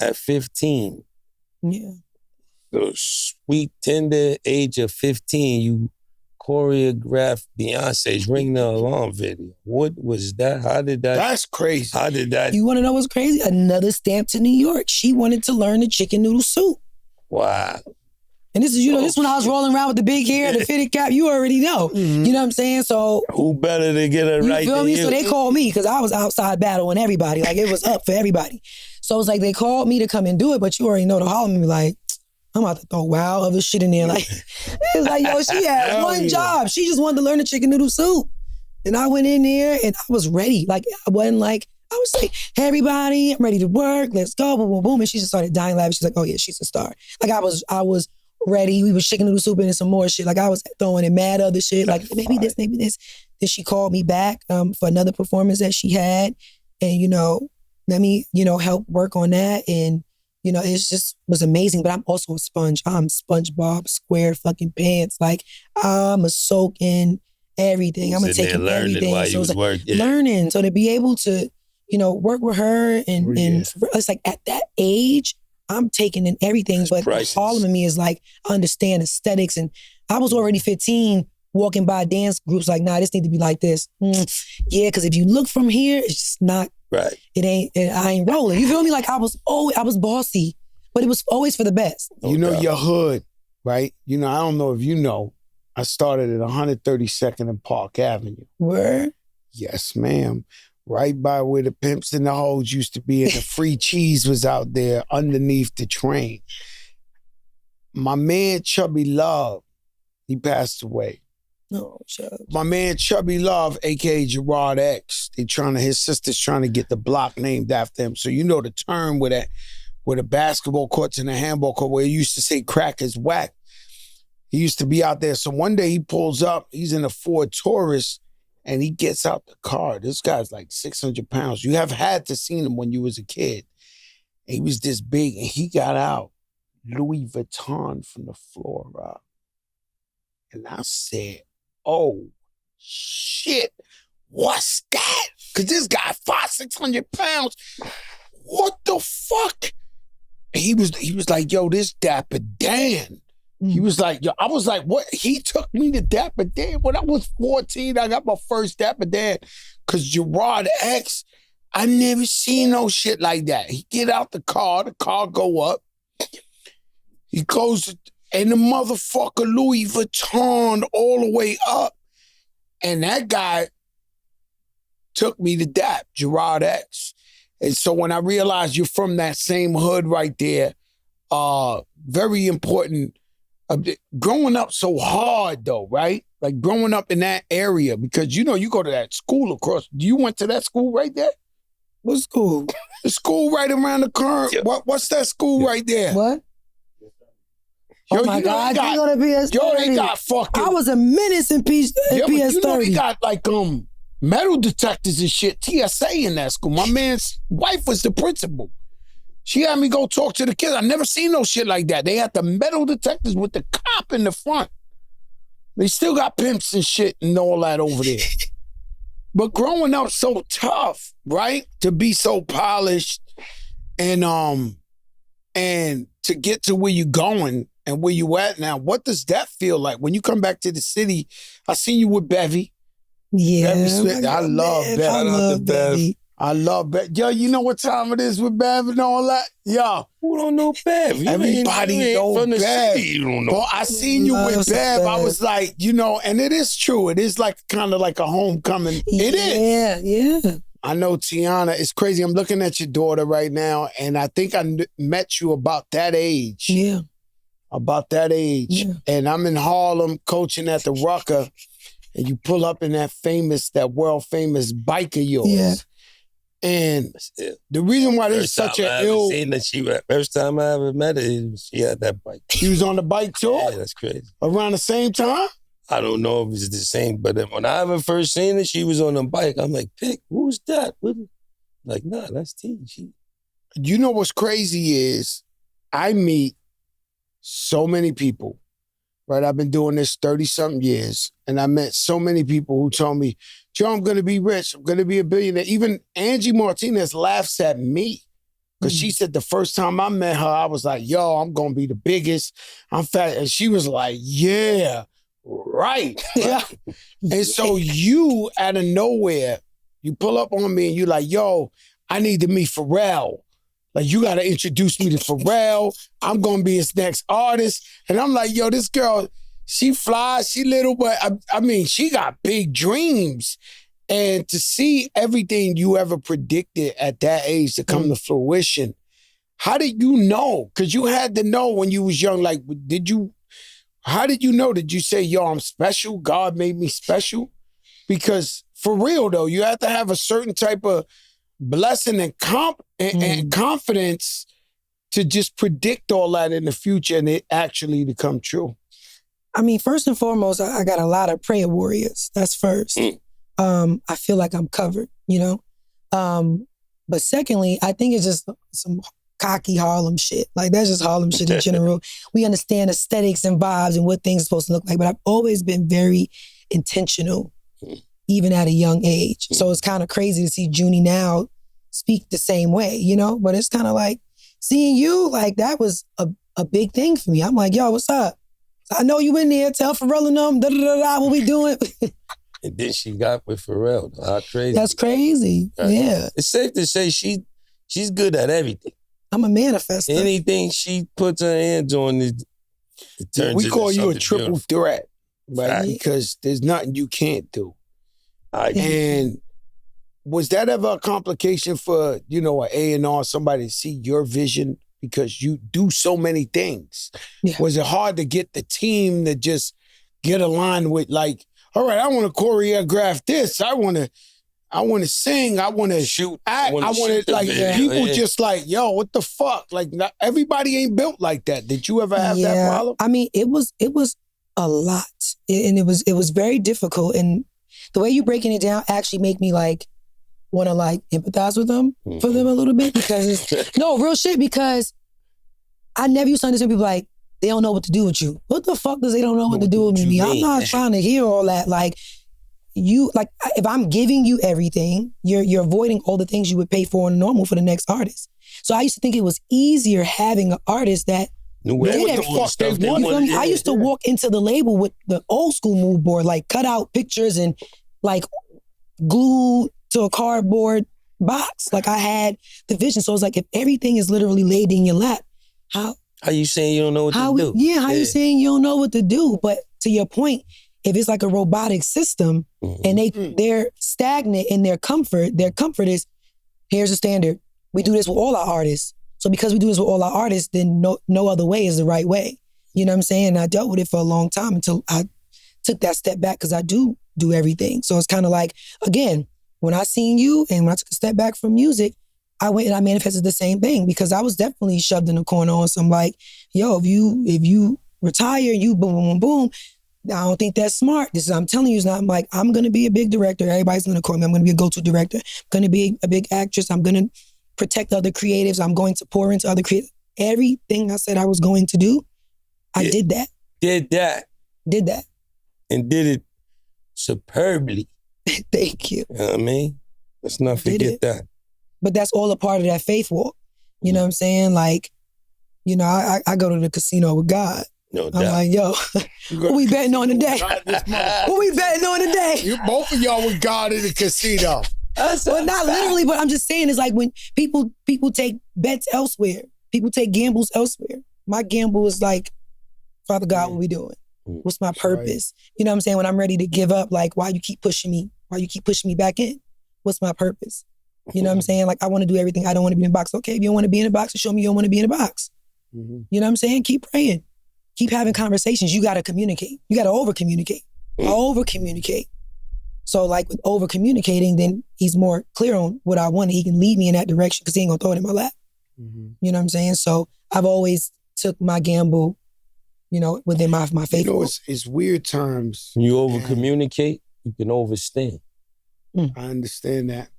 at 15. Yeah. The sweet, tender age of 15, you choreographed Beyonce's Ring the Alarm video. What was that? How did that? That's crazy. How did that? You want to know what's crazy? Another stamp to New York. She wanted to learn the chicken noodle soup. Wow. And this is, this when I was rolling around with the big hair, the fitted cap, you already know. Mm-hmm. You know what I'm saying? So who better to get it right you feel than me? you? So they called me because I was outside battling everybody. Like, it was up for everybody. So it's like they called me to come and do it, but you already know the Harlem, like, I'm about to throw wild other shit in there. Like, it's like, yo, she had one job. She just wanted to learn the chicken noodle soup. And I went in there and I was ready. Like, I wasn't like, I was like, hey, everybody, I'm ready to work. Let's go, boom, boom, boom. And she just started dying laughing. She's like, oh yeah, she's a star. Like, I was ready. We was chicken noodle soup and some more shit. Like, I was throwing in mad other shit. Like, maybe this, maybe this. Then she called me back for another performance that she had. And, let me, help work on that. And, it just was amazing. But I'm also a sponge. I'm SpongeBob Square fucking pants. Like, I'm a soak in everything. I'm gonna take in everything. While So you was working. learning. So to be able to, work with her and it's like at that age, I'm taking in everything. But all of me is like, I understand aesthetics. And I was already 15 walking by dance groups like, nah, this need to be like this. Yeah, because if you look from here, it's just not, right. I ain't rolling. You feel me? Like I was bossy, but it was always for the best. Your hood, right? I don't know if you know, I started at 132nd and Park Avenue. Where? Yes, ma'am. Right by where the pimps and the hoes used to be and the free cheese was out there underneath the train. My man Chubby Love, he passed away. No, Chubby. My man Chubby Love, aka Gerard X, his sister's trying to get the block named after him. So you know the term where the basketball courts and the handball court where he used to say crack is whack. He used to be out there. So one day he pulls up, he's in a Ford Taurus, and he gets out the car. This guy's like 600 pounds. You have had to seen him when you was a kid. And he was this big, and he got out Louis Vuitton from the floor up. And I said, oh, shit, what's that? Because this guy 500-600 pounds. What the fuck? And he was like, yo, this Dapper Dan. He was like, yo, I was like, what? He took me to Dapper Dan. When I was 14, I got my first Dapper Dan. Because Gerard X, I never seen no shit like that. He get out the car go up. He goes, and the motherfucker Louis Vuitton all the way up. And that guy took me to Dap, Gerard X. And so when I realized you're from that same hood right there, very important. Growing up so hard though, right? Like growing up in that area, because you go to that school across. You went to that school right there? What school? The school right around the corner. Yep. What's that school right there? What? Oh my God, they go to PS30. Yo, they got fucking... I was a menace in PS30. They got like metal detectors and shit, TSA in that school. My man's wife was the principal. She had me go talk to the kids. I never seen no shit like that. They had the metal detectors with the cop in the front. They still got pimps and shit and all that over there. But growing up so tough, right? To be so polished and to get to where you're going and where you at now, what does that feel like? When you come back to the city, I seen you with Bevy. Yeah. I love Bevy. I love Bev. Yo, you know what time it is with Bev and all that? Yo. Who don't know Bev? Everybody knows from the Bev. city. You don't know. Well, I seen you with Bev. I was like, and it is true. It is like kind of like a homecoming. It is. Yeah. I know Teyana. It's crazy. I'm looking at your daughter right now, and I think I met you about that age. Yeah. About that age. Yeah. And I'm in Harlem coaching at the Rucker, and you pull up in that world famous bike of yours. Yeah. And the reason why there's such an ill... First time I ever met her, she had that bike. She was on the bike too? Yeah, that's crazy. Around the same time? I don't know if it's the same, but when I ever first seen her, she was on the bike. I'm like, Pick, who's that? Like, nah, that's T. You know what's crazy is I meet so many people, right? I've been doing this 30-something years, and I met so many people who told me, Joe, I'm going to be rich. I'm going to be a billionaire. Even Angie Martinez laughs at me Because she said the first time I met her, I was like, yo, I'm going to be the biggest. I'm fat. And she was like, yeah, right. Yeah. And so you, out of nowhere, you pull up on me and you like, yo, I need to meet Pharrell. Like, you got to introduce me to Pharrell. I'm going to be his next artist. And I'm like, yo, this girl, she flies, she little, but I mean, she got big dreams. And to see everything you ever predicted at that age to come to fruition, how did you know? Because you had to know when you was young. Like, how did you know? Did you say, yo, I'm special? God made me special? Because for real, though, you have to have a certain type of blessing and confidence to just predict all that in the future and it actually to come true. I mean, first and foremost, I got a lot of prayer warriors. That's first. I feel like I'm covered, you know? But secondly, I think it's just some cocky Harlem shit. Like, that's just Harlem shit in general. We understand aesthetics and vibes and what things are supposed to look like, but I've always been very intentional, even at a young age. So it's kind of crazy to see Junie now speak the same way, you know? But it's kind of like, seeing you, like, that was a big thing for me. I'm like, yo, what's up? I know you in there, tell Pharrell and them, what we doing? And then she got with Pharrell. How crazy. That's crazy. Right. Yeah. It's safe to say she's good at everything. I'm a manifester. Anything she puts her hands on, it turns we call you a triple beautiful. threat, right? Because there's nothing you can't do. And was that ever a complication for, you know, an A&R, somebody to see your vision? Because you do so many things. Yeah. Was it hard to get the team to just get aligned with, like, all right, I want to choreograph this. I want to sing. I want to shoot. Act. I want to, like, people just like, yo, what the fuck? Like, not, everybody ain't built like that. Did you ever have that problem? I mean, it was a lot. And it was very difficult. And the way you breaking it down actually make me, like, want to, like, empathize with them for them a little bit, because no, real shit, because I never used to understand people like, they don't know what to do with you. What the fuck does they don't know what to do with me? I'm not trying to hear all that. Like, you, like, if I'm giving you everything, you're avoiding all the things you would pay for normal for the next artist. So I used to think it was easier having an artist that knew what the fuck they wanted. I used to walk into the label with the old school mood board, like cut out pictures and like glue to a cardboard box. Like, I had the vision. So it's like, if everything is literally laid in your lap, how you saying you don't know what to do? Yeah, how you saying you don't know what to do? But to your point, if it's like a robotic system and they're stagnant in their comfort is, here's a standard. We do this with all our artists. So because we do this with all our artists, then no other way is the right way. You know what I'm saying? And I dealt with it for a long time until I took that step back, because I do everything. So it's kind of like, again, when I seen you and when I took a step back from music, I went and I manifested the same thing, because I was definitely shoved in a corner on some, like, yo, if you retire, you boom, boom, boom, I don't think that's smart. I'm telling you, it's not. I'm like, I'm going to be a big director. Everybody's going to call me. I'm going to be a go-to director. I'm going to be a big actress. I'm going to protect other creatives. I'm going to pour into other creatives. Everything I said I was going to do, I did that. Did that. And did it superbly. Thank you. You know what I mean? Let's not forget that. But that's all a part of that faith walk. You know what I'm saying? Like, you know, I go to the casino with God. No doubt. I'm like, yo, what we betting on today? What we betting on today? Both of y'all with God in the casino. Well, not literally, but I'm just saying, it's like when people take bets elsewhere. People take gambles elsewhere. My gamble is like, Father God, what we doing? What's my purpose? Right. You know what I'm saying? When I'm ready to give up, like, why you keep pushing me? Why you keep pushing me back in? What's my purpose? You know what I'm saying? Like, I want to do everything. I don't want to be in a box. Okay, if you don't want to be in a box, show me you don't want to be in a box. You know what I'm saying? Keep praying. Keep having conversations. You got to communicate. You got to over-communicate. Over-communicate. So, like, with over-communicating, then he's more clear on what I want. He can lead me in that direction, because he ain't going to throw it in my lap. You know what I'm saying? So I've always took my gamble, you know, within my faith. You know, it's weird terms. When you over-communicate, you can overstand. I understand that.